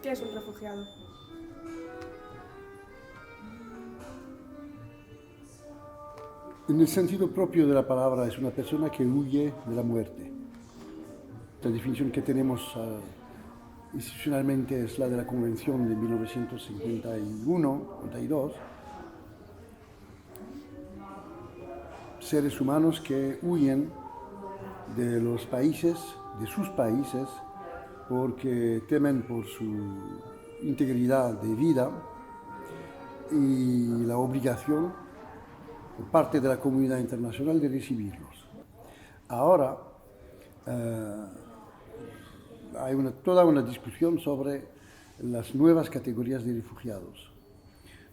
¿Qué es un refugiado? En el sentido propio de la palabra, es una persona que huye de la muerte. La definición que tenemos institucionalmente es la de la Convención de 1951-52, seres humanos que huyen de los países, de sus países, porque temen por su integridad de vida y la obligación por parte de la comunidad internacional de recibirlos. Ahora hay toda una discusión sobre las nuevas categorías de refugiados.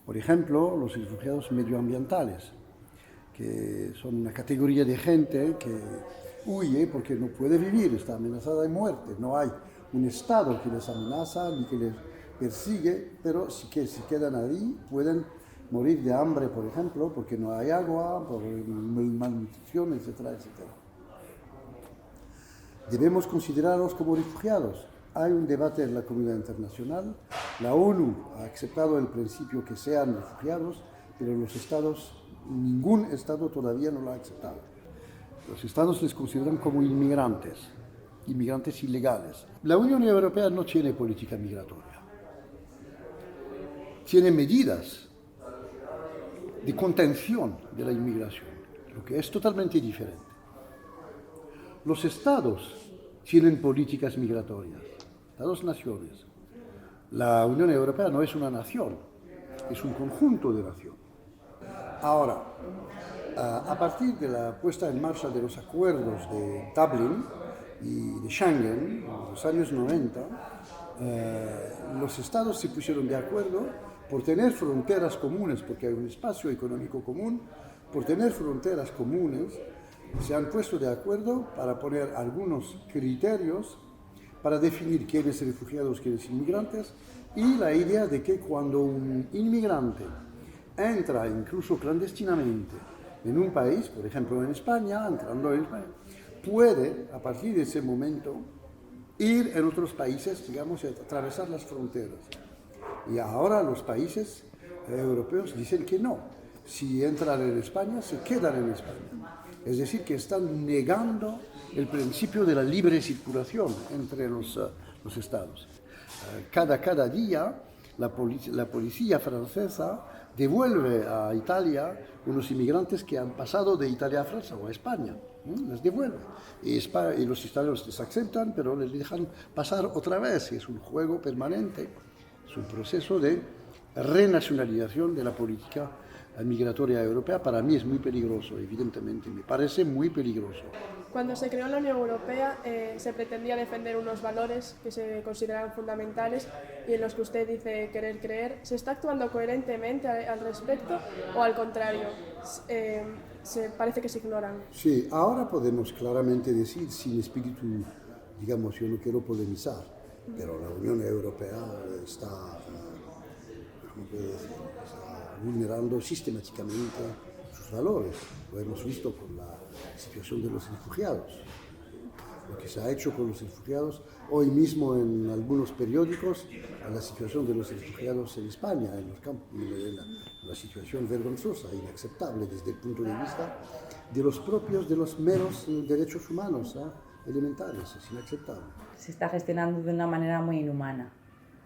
Por ejemplo, los refugiados medioambientales, que son una categoría de gente que huye porque no puede vivir, está amenazada de muerte. No hay un Estado que les amenaza ni que les persigue, pero sí que si quedan ahí pueden morir de hambre, por ejemplo, porque no hay agua, por malnutrición, etcétera, etcétera. Debemos considerarlos como refugiados. Hay un debate en la comunidad internacional. La ONU ha aceptado el principio que sean refugiados, pero los estados, ningún estado todavía no lo ha aceptado. Los estados les consideran como inmigrantes ilegales. La Unión Europea no tiene política migratoria. Tiene medidas de contención de la inmigración, lo que es totalmente diferente. Los estados tienen políticas migratorias, estados-naciones. La Unión Europea no es una nación, es un conjunto de naciones. Ahora, a partir de la puesta en marcha de los acuerdos de Dublín y de Schengen, en los años 90, los estados se pusieron de acuerdo por tener fronteras comunes, porque hay un espacio económico común, por tener fronteras comunes, se han puesto de acuerdo para poner algunos criterios para definir quiénes refugiados, quiénes inmigrantes, y la idea de que cuando un inmigrante entra incluso clandestinamente en un país, por ejemplo en España, entrando en España, puede a partir de ese momento ir en otros países, digamos, y atravesar las fronteras. Y ahora los países europeos dicen que no. Si entran en España, se quedan en España. Es decir, que están negando el principio de la libre circulación entre los estados. Cada día la policía francesa devuelve a Italia unos inmigrantes que han pasado de Italia a Francia o a España. Les devuelve. Y los italianos les aceptan, pero les dejan pasar otra vez. Es un juego permanente, es un proceso de renacionalización de la política migratoria europea. Para mí es muy peligroso, evidentemente, me parece muy peligroso. Cuando se creó la Unión Europea se pretendía defender unos valores que se consideran fundamentales y en los que usted dice querer creer. ¿Se está actuando coherentemente al respecto o al contrario? Parece que se ignoran. Sí, ahora podemos claramente decir sin espíritu, digamos, yo no quiero polemizar, pero la Unión Europea está, ¿cómo puedo decir? Está vulnerando sistemáticamente sus valores. Lo hemos visto con la situación de los refugiados. Lo que se ha hecho con los refugiados, hoy mismo en algunos periódicos, la situación de los refugiados en España, en los campos, la situación vergonzosa, inaceptable desde el punto de vista de los meros derechos humanos elementales, es inaceptable. Se está gestionando de una manera muy inhumana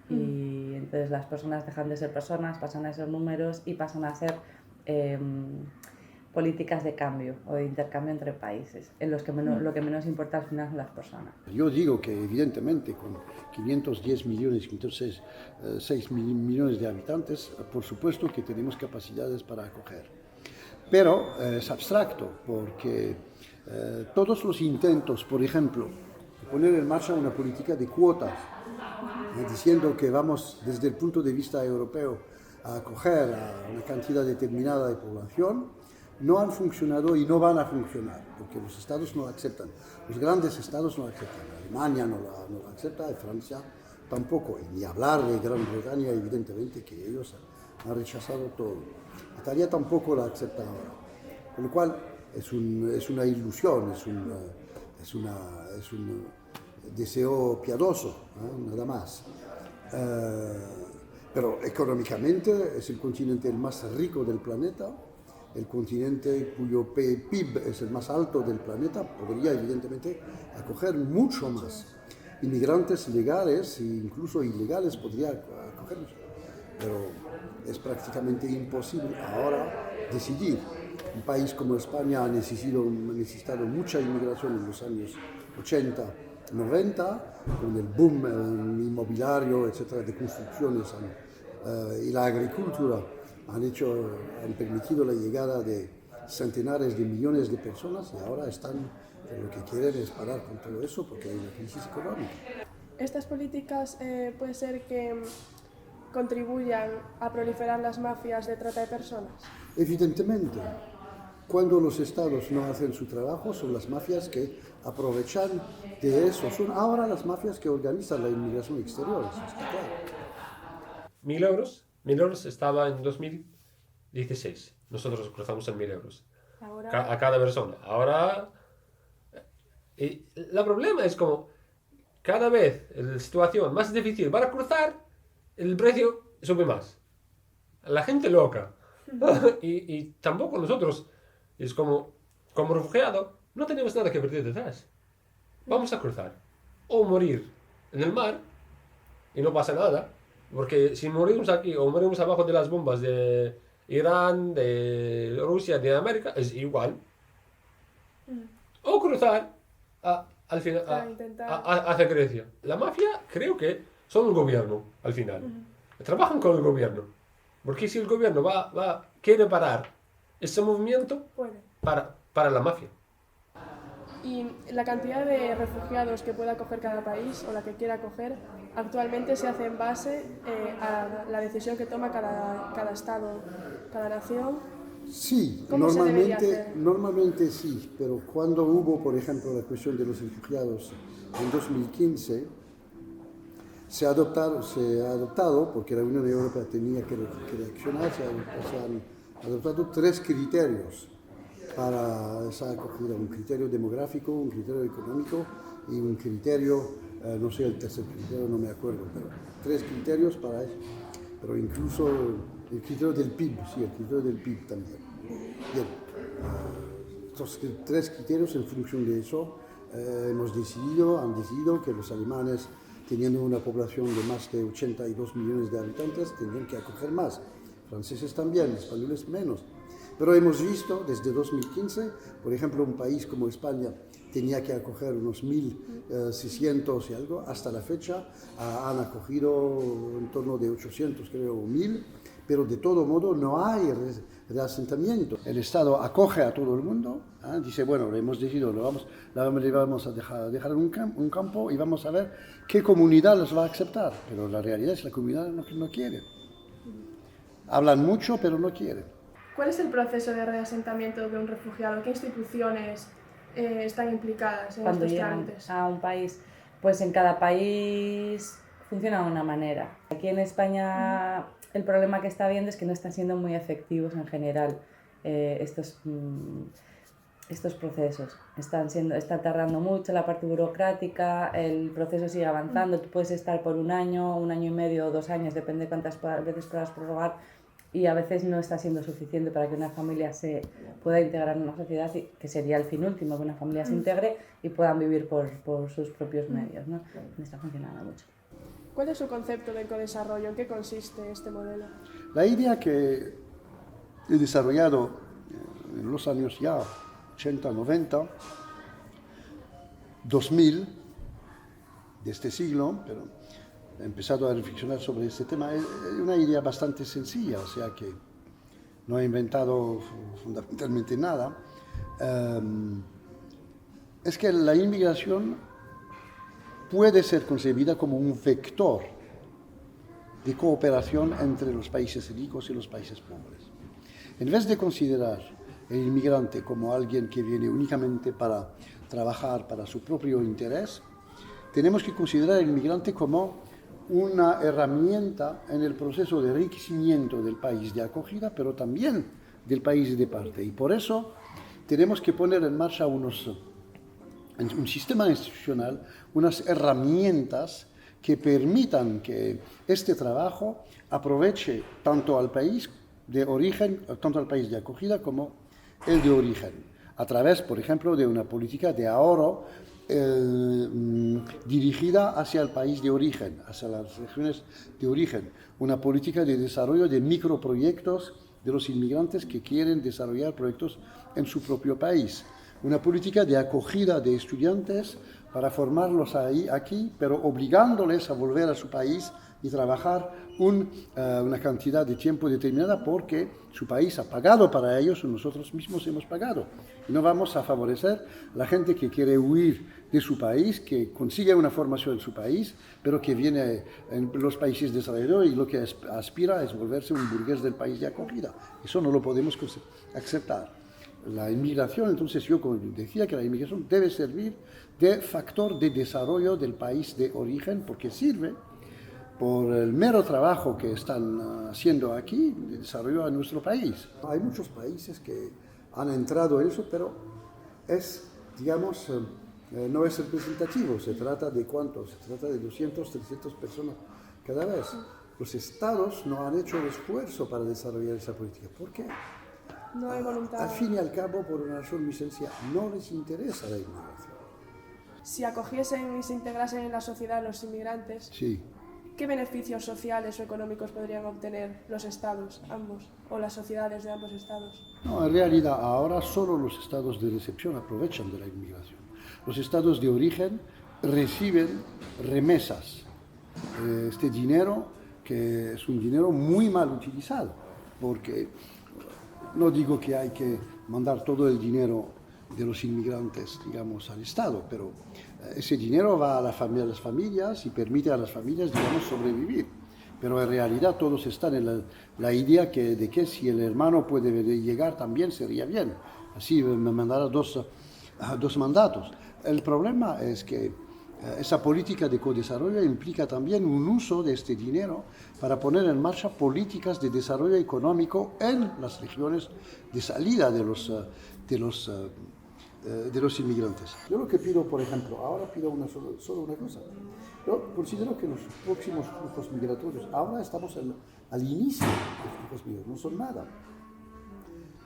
y entonces las personas dejan de ser personas, pasan a ser números y pasan a ser políticas de cambio o de intercambio entre países, en los que lo que menos importa al final son las personas. Yo digo que evidentemente con 510 millones, 506 millones de habitantes, por supuesto que tenemos capacidades para acoger. Pero es abstracto porque todos los intentos, por ejemplo, de poner en marcha una política de cuotas, diciendo que vamos desde el punto de vista europeo a acoger a una cantidad determinada de población, no han funcionado y no van a funcionar, porque los estados no lo aceptan. Los grandes estados no lo aceptan. Alemania no lo acepta, Francia tampoco. Y ni hablar de Gran Bretaña, evidentemente, que ellos han rechazado todo. Italia tampoco la acepta ahora. Con lo cual es una ilusión, es un deseo piadoso, nada más. Pero económicamente es el continente el más rico del planeta, el continente cuyo PIB es el más alto del planeta, podría evidentemente acoger mucho más inmigrantes legales e incluso ilegales, podría acogerlos. Pero es prácticamente imposible ahora decidir. Un país como España ha necesitado mucha inmigración en los años 80, 90, con el boom inmobiliario, etcétera, de construcciones y la agricultura han permitido la llegada de centenares de millones de personas y ahora lo que quieren es parar con todo eso porque hay una crisis económica. Estas políticas puede ser que contribuyan a proliferar las mafias de trata de personas. Evidentemente, cuando los estados no hacen su trabajo, son las mafias que aprovechan de eso. Son ahora las mafias que organizan la inmigración exterior, eso está claro. 1.000 euros. 1.000 euros estaba en 2016. Nosotros cruzamos en 1.000 euros. Ahora, A cada persona. Ahora, el problema es como cada vez la situación más difícil para cruzar, el precio sube más. La gente loca. y tampoco nosotros, es como refugiado, no tenemos nada que perder detrás. Vamos a cruzar. O morir en el mar y no pasa nada. Porque si morimos aquí o morimos abajo de las bombas de Irán, de Rusia, de América, es igual. O cruzar al final hacia Grecia. La mafia creo que son el gobierno al final. Trabajan con el gobierno. Porque si el gobierno quiere parar ese movimiento, para la mafia. y la cantidad de refugiados que pueda acoger cada país o la que quiera acoger actualmente se hace en base a la decisión que toma cada estado, cada nación. Sí, ¿Cómo se debería hacer? normalmente sí, pero cuando hubo, por ejemplo, la cuestión de los refugiados en 2015, se ha adoptado, porque la Unión Europea tenía que reaccionar, se han adoptado 3 criterios para esa acogida: un criterio demográfico, un criterio económico y un criterio, no sé, el tercer criterio no me acuerdo, pero 3 criterios para eso. Pero incluso el criterio del PIB, sí, el criterio del PIB también. Bien, estos 3 criterios, en función de eso, han decidido que los alemanes, teniendo una población de más de 82 millones de habitantes, tendrían que acoger más. Franceses también, españoles menos. Pero hemos visto desde 2015, por ejemplo, un país como España tenía que acoger unos 1.600 y algo. Hasta la fecha han acogido en torno de 800, creo, 1.000, pero de todo modo no hay reasentamiento. El Estado acoge a todo el mundo, dice, bueno, lo hemos decidido, le vamos a dejar un campo y vamos a ver qué comunidad los va a aceptar. Pero la realidad es que la comunidad no quiere. Hablan mucho, pero no quieren. ¿Cuál es el proceso de reasentamiento de un refugiado? ¿Qué instituciones están implicadas en Cuando estos llegan trámites? a un país, pues en cada país funciona de una manera. Aquí en España el problema que está habiendo es que no están siendo muy efectivos en general estos procesos. Está tardando mucho la parte burocrática, el proceso sigue avanzando. Tú puedes estar por un año y medio o 2 años, depende de cuántas veces puedas prorrogar, y a veces no está siendo suficiente para que una familia se pueda integrar en una sociedad, que sería el fin último, que una familia se integre y puedan vivir por sus propios medios, ¿no? No está funcionando mucho. ¿Cuál es su concepto de ecodesarrollo? ¿En qué consiste este modelo? La idea que he desarrollado en los años ya 80, 90, 2000 de este siglo, pero he empezado a reflexionar sobre este tema. Es una idea bastante sencilla, o sea que no he inventado fundamentalmente nada. Es que la inmigración puede ser concebida como un vector de cooperación entre los países ricos y los países pobres. En vez de considerar el inmigrante como alguien que viene únicamente para trabajar para su propio interés, tenemos que considerar el inmigrante como una herramienta en el proceso de enriquecimiento del país de acogida, pero también del país de parte. Y por eso tenemos que poner en marcha un sistema institucional, unas herramientas que permitan que este trabajo aproveche tanto al país de origen, tanto al país de acogida como el de origen, a través, por ejemplo, de una política de ahorro dirigida hacia el país de origen, hacia las regiones de origen, una política de desarrollo de microproyectos de los inmigrantes que quieren desarrollar proyectos en su propio país, una política de acogida de estudiantes para formarlos aquí, pero obligándoles a volver a su país y trabajar una cantidad de tiempo determinada porque su país ha pagado para ellos y nosotros mismos hemos pagado. Y no vamos a favorecer a la gente que quiere huir de su país, que consigue una formación en su país, pero que viene en los países desarrollados y lo que aspira es volverse un burgués del país de acogida. Eso no lo podemos aceptar. La inmigración, entonces yo decía que la inmigración debe servir de factor de desarrollo del país de origen porque sirve por el mero trabajo que están haciendo aquí, de desarrollo a nuestro país. Hay muchos países que han entrado en eso, pero digamos, no es representativo. Se trata de ¿cuántos? Se trata de 200, 300 personas cada vez. Los estados no han hecho el esfuerzo para desarrollar esa política. ¿Por qué? No hay voluntad. Al fin y al cabo, por una razón muy sencilla, no les interesa la inmigración. Si acogiesen y se integrasen en la sociedad los inmigrantes, Sí. ¿qué beneficios sociales o económicos podrían obtener los estados, ambos, o las sociedades de ambos estados? No, en realidad ahora solo los estados de recepción aprovechan de la inmigración. Los estados de origen reciben remesas. Este dinero, que es un dinero muy mal utilizado, porque no digo que hay que mandar todo el dinero de los inmigrantes, digamos, al Estado, pero ese dinero va a las familias y permite a las familias, digamos, sobrevivir. Pero en realidad todos están en la idea de que si el hermano puede llegar también sería bien. Así me mandará dos mandatos. El problema es que esa política de codesarrollo implica también un uso de este dinero para poner en marcha políticas de desarrollo económico en las regiones de salida de los inmigrantes. Yo lo que pido, por ejemplo, ahora pido solo una cosa. Yo considero que los próximos flujos migratorios, ahora estamos al inicio de los flujos migratorios, no son nada.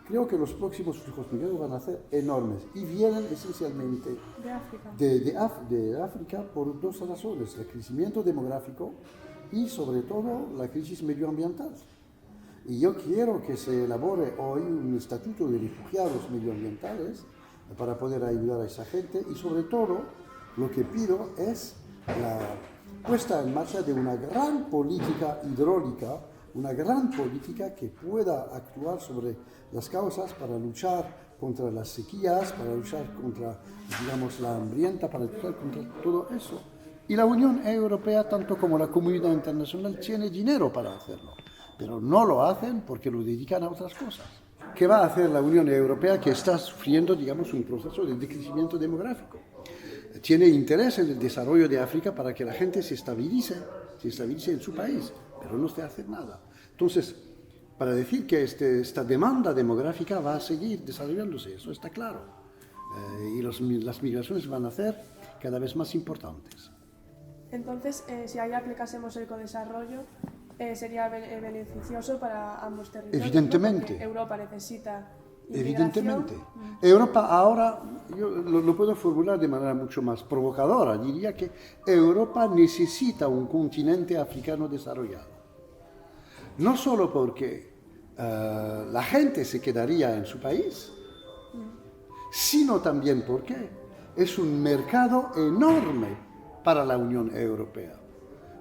Creo que los próximos flujos migratorios van a ser enormes y vienen esencialmente de África por dos razones, el crecimiento demográfico y sobre todo la crisis medioambiental. Y yo quiero que se elabore hoy un estatuto de refugiados medioambientales para poder ayudar a esa gente y sobre todo lo que pido es la puesta en marcha de una gran política hidráulica, una gran política que pueda actuar sobre las causas para luchar contra las sequías, para luchar contra, digamos, la hambrienta, para luchar contra todo eso. Y la Unión Europea, tanto como la comunidad internacional, tiene dinero para hacerlo, pero no lo hacen porque lo dedican a otras cosas. ¿Qué va a hacer la Unión Europea que está sufriendo, digamos, un proceso de decrecimiento demográfico? Tiene interés en el desarrollo de África para que la gente se estabilice en su país, pero no se hace nada. Entonces, para decir que esta demanda demográfica va a seguir desarrollándose, eso está claro. Y las migraciones van a ser cada vez más importantes. Entonces, si ahí aplicásemos el codesarrollo, sería beneficioso para ambos territorios. Evidentemente. ¿No? Europa necesita inmigración. Evidentemente. Europa ahora, yo lo puedo formular de manera mucho más provocadora, diría que Europa necesita un continente africano desarrollado. No solo porque la gente se quedaría en su país, sino también porque es un mercado enorme para la Unión Europea.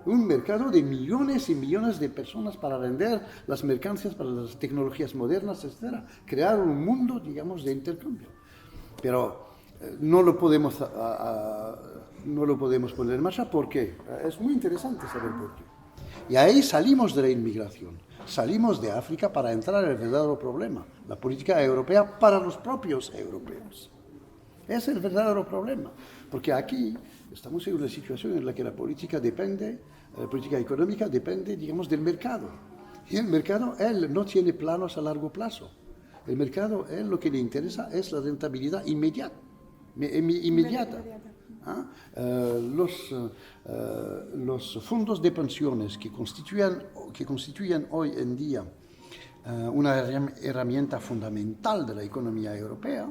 Un mercado de millones y millones de personas para vender las mercancías, para las tecnologías modernas, etc. Crear un mundo, digamos, de intercambio. Pero no lo podemos poner en marcha porque es muy interesante saber por qué. Y ahí salimos de la inmigración, salimos de África para entrar en el verdadero problema, la política europea para los propios europeos. Es el verdadero problema, porque aquí estamos en una situación en la que la política económica depende, digamos, del mercado. Y el mercado, él no tiene planos a largo plazo. El mercado, él lo que le interesa es la rentabilidad inmediata. ¿ah? Los fondos de pensiones que constituyen hoy en día una herramienta fundamental de la economía europea,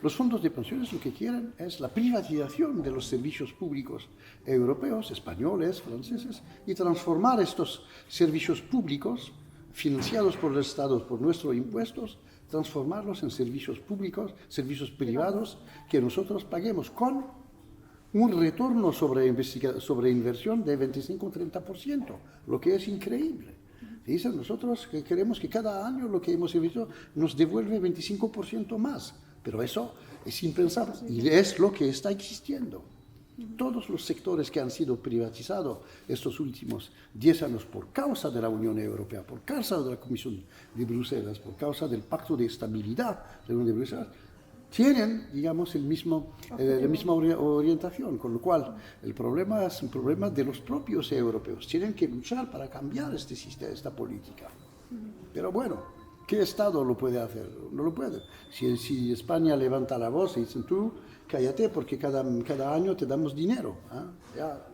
los fondos de pensiones lo que quieren es la privatización de los servicios públicos europeos, españoles, franceses, y transformar estos servicios públicos financiados por el Estado, por nuestros impuestos, transformarlos en servicios públicos, servicios privados que nosotros paguemos con un retorno sobre inversión de 25-30%, lo que es increíble. Dicen nosotros que queremos que cada año lo que hemos invertido nos devuelve 25% más, pero eso es impensable y es lo que está existiendo. Todos los sectores que han sido privatizados estos últimos 10 años por causa de la Unión Europea, por causa de la Comisión de Bruselas, por causa del Pacto de Estabilidad de la Unión de Bruselas, tienen, digamos, la misma orientación, con lo cual el problema es un problema de los propios europeos. Tienen que luchar para cambiar este sistema, esta política. Pero bueno, ¿qué Estado lo puede hacer? No lo puede. Si España levanta la voz y dicen tú, cállate porque cada año te damos dinero. ¿Eh? Ya.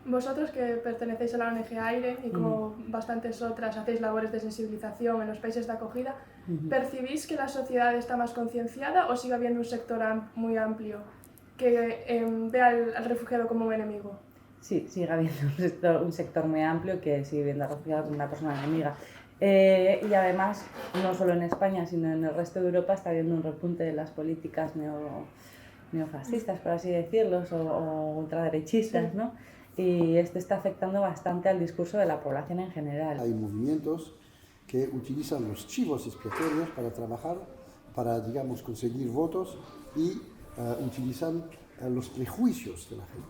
Vosotros que pertenecéis a la ONG AIRE y como bastantes otras hacéis labores de sensibilización en los países de acogida, ¿percibís que la sociedad está más concienciada o sigue habiendo un sector muy amplio que ve al refugiado como un enemigo? Sí, sigue habiendo un sector muy amplio que sigue viendo al refugiado como una persona enemiga. Y además, no solo en España, sino en el resto de Europa está habiendo un repunte de las políticas neofascistas, por así decirlo, o ultraderechistas, ¿no? Y esto está afectando bastante al discurso de la población en general. Hay movimientos que utilizan los chivos expiatorios para trabajar, para, digamos, conseguir votos y utilizan los prejuicios de la gente.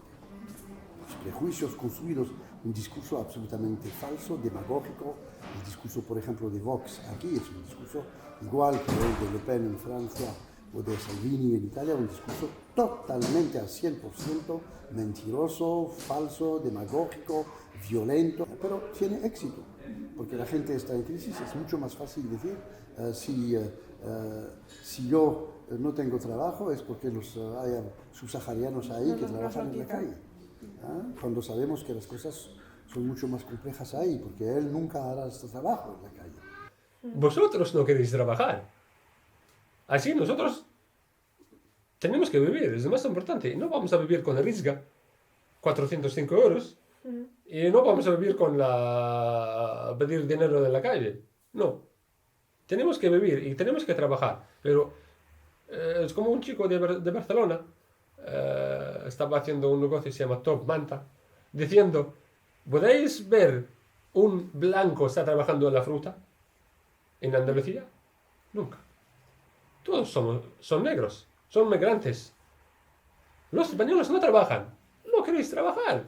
Los prejuicios construidos, un discurso absolutamente falso, demagógico. El discurso, por ejemplo, de Vox aquí es un discurso igual que el de Le Pen en Francia o de Salvini en Italia, un discurso totalmente al 100% mentiroso, falso, demagógico, violento, pero tiene éxito, porque la gente está en crisis. Es mucho más fácil decir si yo no tengo trabajo es porque hay subsaharianos ahí que trabajan en la calle. Cuando sabemos que las cosas son mucho más complejas ahí, porque él nunca hará este trabajo en la calle. Vosotros no queréis trabajar. Así nosotros tenemos que vivir, es lo más importante. No vamos a vivir con el Risga, 405 euros, y no vamos a vivir con pedir dinero de la calle. No. Tenemos que vivir y tenemos que trabajar. Pero es como un chico de Barcelona, estaba haciendo un negocio que se llama Top Manta, diciendo, ¿podéis ver un blanco está trabajando en la fruta en Andalucía? Nunca. Todos son negros, son migrantes. Los españoles no trabajan, no queréis trabajar.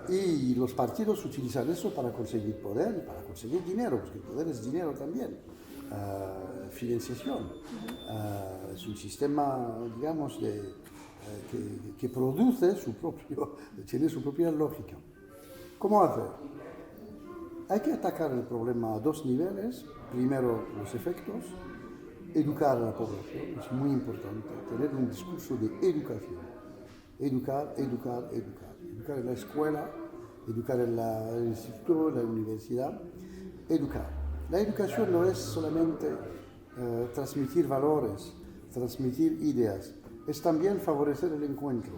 Y los partidos utilizan eso para conseguir poder y para conseguir dinero, porque el poder es dinero también. Financiación. Es un sistema, digamos, que produce tiene su propia lógica. ¿Cómo hacer? Hay que atacar el problema a dos niveles. Primero, los efectos. Educar a la población, es muy importante. Tener un discurso de educación. Educar. Educar en la escuela, educar en el instituto, en la universidad. Educar. La educación no es solamente transmitir valores, transmitir ideas, es también favorecer el encuentro,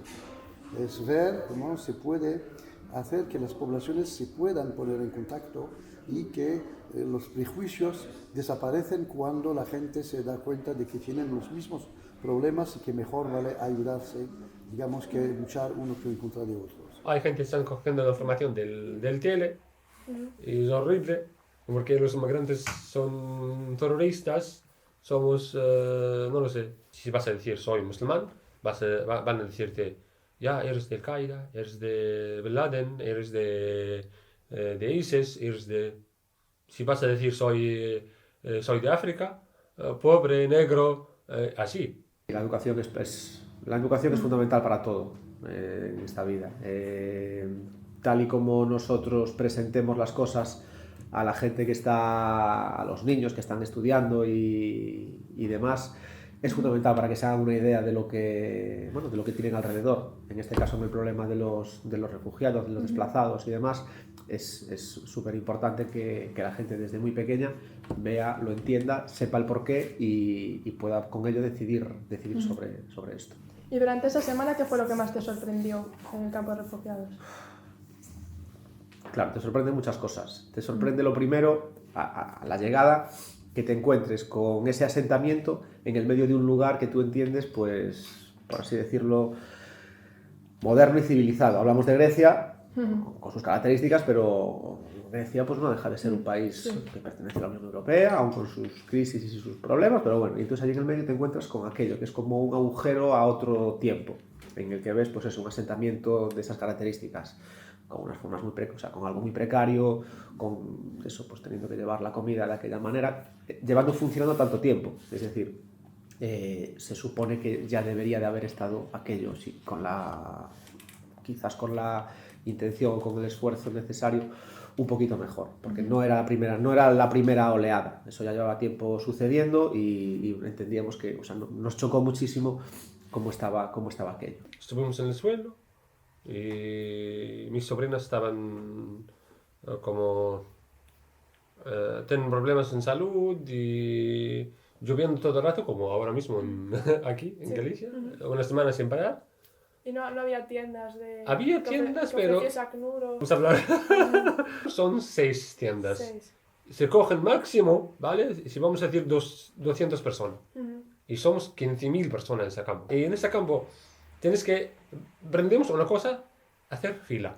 es ver cómo se puede hacer que las poblaciones se puedan poner en contacto y que los prejuicios desaparecen cuando la gente se da cuenta de que tienen los mismos problemas y que mejor vale ayudarse, digamos, que luchar unos en contra de otros. Hay gente que están cogiendo la información del tele y es horrible, porque los inmigrantes son terroristas, somos, no lo sé, si vas a decir soy musulmán, van a decirte, ya eres de Al-Qaeda, eres de Bin Laden, eres de ISIS, eres de... Si vas a decir soy de África, pobre, negro, así. La educación es fundamental para todo en esta vida. Tal y como nosotros presentemos las cosas a la gente a los niños que están estudiando y demás, es fundamental para que se hagan una idea de lo que, bueno, de lo que tienen alrededor. En este caso, en el problema de los refugiados, de los desplazados y demás, es súper importante que la gente desde muy pequeña vea, lo entienda, sepa el porqué y pueda con ello decidir sobre esto. Y durante esa semana, ¿qué fue lo que más te sorprendió en el campo de refugiados? Claro, te sorprenden muchas cosas. Te sorprende lo primero, a la llegada, que te encuentres con ese asentamiento en el medio de un lugar que tú entiendes, pues, por así decirlo, moderno y civilizado. Hablamos de Grecia, con sus características, pero Grecia pues no deja de ser un país que pertenece a la Unión Europea, aun con sus crisis y sus problemas, pero bueno, y entonces allí en el medio te encuentras con aquello, que es como un agujero a otro tiempo, en el que ves pues eso, un asentamiento de esas características, con unas formas muy con algo muy precario, con eso, pues teniendo que llevar la comida de aquella manera, llevando funcionando tanto tiempo, es decir, se supone que ya debería de haber estado aquello, sí, quizás con la intención, con el esfuerzo necesario, un poquito mejor, porque no era la primera oleada, eso ya llevaba tiempo sucediendo y entendíamos que, o sea, nos chocó muchísimo cómo estaba aquello. Estuvimos en el suelo y mis sobrinas estaban como tienen problemas en salud y lloviendo todo el rato, como ahora mismo aquí en Galicia, una semana sin parar. Y no había tiendas de... Había tiendas, pero... Vamos a hablar. Son 6 tiendas. 6. Se cogen máximo, ¿vale? Si vamos a decir 200 personas. Y somos 15.000 personas en ese campo. Y en ese campo tienes que... Aprendemos una cosa, hacer fila.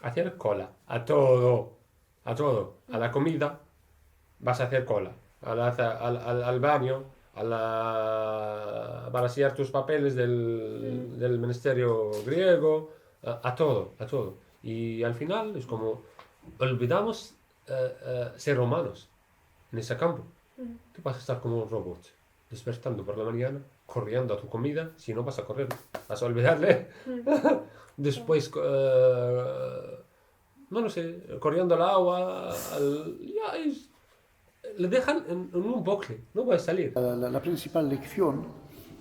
Hacer cola. A todo. A todo. A la comida vas a hacer cola. Al baño. Para sellar tus papeles del ministerio griego, a todo. Y al final es como olvidamos ser humanos en ese campo. Tú vas a estar como un robot, despertando por la mañana, corriendo a tu comida, si no vas a correr, vas a olvidarle. Después, no lo sé, corriendo al agua, le dejan en un bucle, no puede salir. La principal lección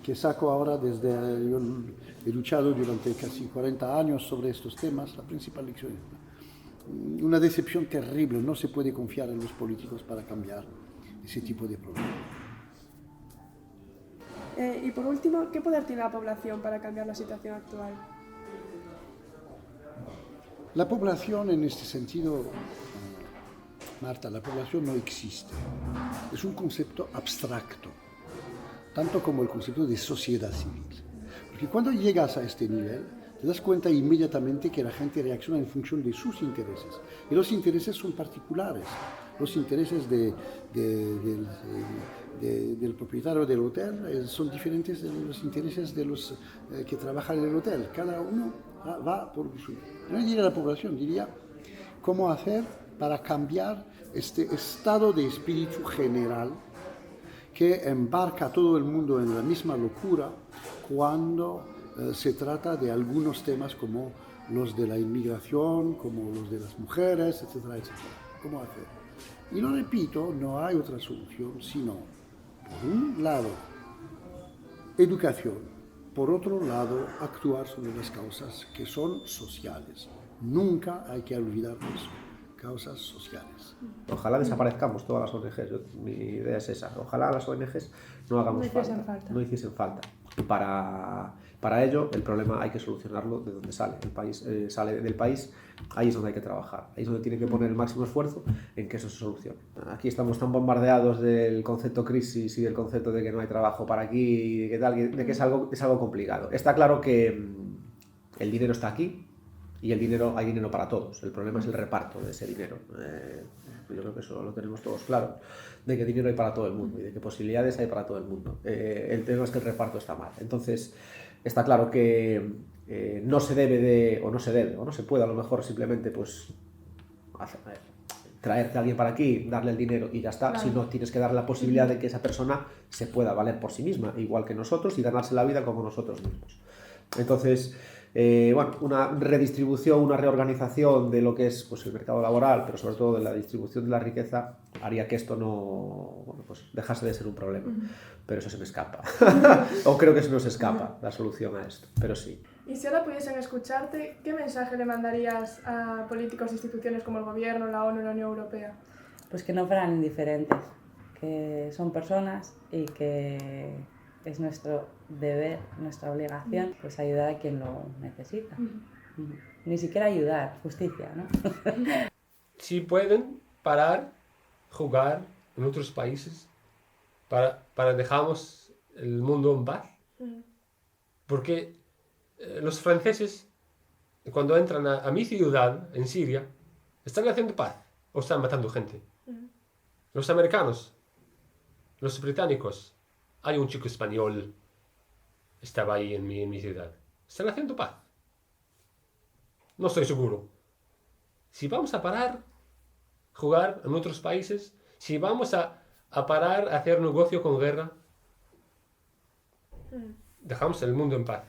que saco ahora desde yo he luchado durante casi 40 años sobre estos temas, la principal lección es una decepción terrible, no se puede confiar en los políticos para cambiar ese tipo de problemas. Y por último, ¿qué poder tiene la población para cambiar la situación actual? La población en este sentido, Marta, la población no existe. Es un concepto abstracto, tanto como el concepto de sociedad civil. Porque cuando llegas a este nivel, te das cuenta inmediatamente que la gente reacciona en función de sus intereses. Y los intereses son particulares. Los intereses del propietario del hotel son diferentes de los intereses de los que trabajan en el hotel. Cada uno va por su... No diría la población, diría cómo hacer para cambiar este estado de espíritu general que embarca a todo el mundo en la misma locura cuando se trata de algunos temas como los de la inmigración, como los de las mujeres, etcétera, etcétera. ¿Cómo hacer? Y lo repito, no hay otra solución sino, por un lado, educación, por otro lado, actuar sobre las causas que son sociales. Nunca hay que olvidar eso. Causas sociales. Ojalá desaparezcamos todas las ONGs, mi idea es esa, ojalá las ONGs no hagamos no hiciesen falta. Para ello, el problema hay que solucionarlo de donde sale, el país sale del país, ahí es donde hay que trabajar, ahí es donde tiene que poner el máximo esfuerzo en que eso se solucione. Aquí estamos tan bombardeados del concepto crisis y del concepto de que no hay trabajo para aquí, de que es algo complicado. Está claro que el dinero está aquí, y hay dinero para todos. El problema es el reparto de ese dinero. Yo creo que eso lo tenemos todos claro, de que dinero hay para todo el mundo y de que posibilidades hay para todo el mundo. El tema es que el reparto está mal. Entonces, está claro que no se debe o no se puede a lo mejor simplemente pues traerte a alguien para aquí, darle el dinero y ya está, claro. Sino tienes que darle la posibilidad de que esa persona se pueda valer por sí misma, igual que nosotros, y ganarse la vida como nosotros mismos. Entonces, bueno, una redistribución, una reorganización de lo que es pues, el mercado laboral, pero sobre todo de la distribución de la riqueza, haría que esto no bueno, pues dejase de ser un problema. Pero eso se me escapa. O creo que eso no se escapa, la solución a esto, pero sí. Y si ahora pudiesen escucharte, ¿qué mensaje le mandarías a políticos e instituciones como el Gobierno, la ONU, la Unión Europea? Pues que no fueran indiferentes, que son personas y que es nuestro deber, nuestra obligación, pues ayudar a quien lo necesita. Ni siquiera ayudar, justicia, ¿no? Si pueden parar, jugar en otros países para dejarnos el mundo en paz. Porque los franceses, cuando entran a mi ciudad, en Siria, están haciendo paz o están matando gente. Los americanos, los británicos, hay un chico español, estaba ahí en mi ciudad. Están haciendo paz. No estoy seguro. Si vamos a parar, jugar en otros países, si vamos a parar a hacer negocio con guerra, dejamos el mundo en paz.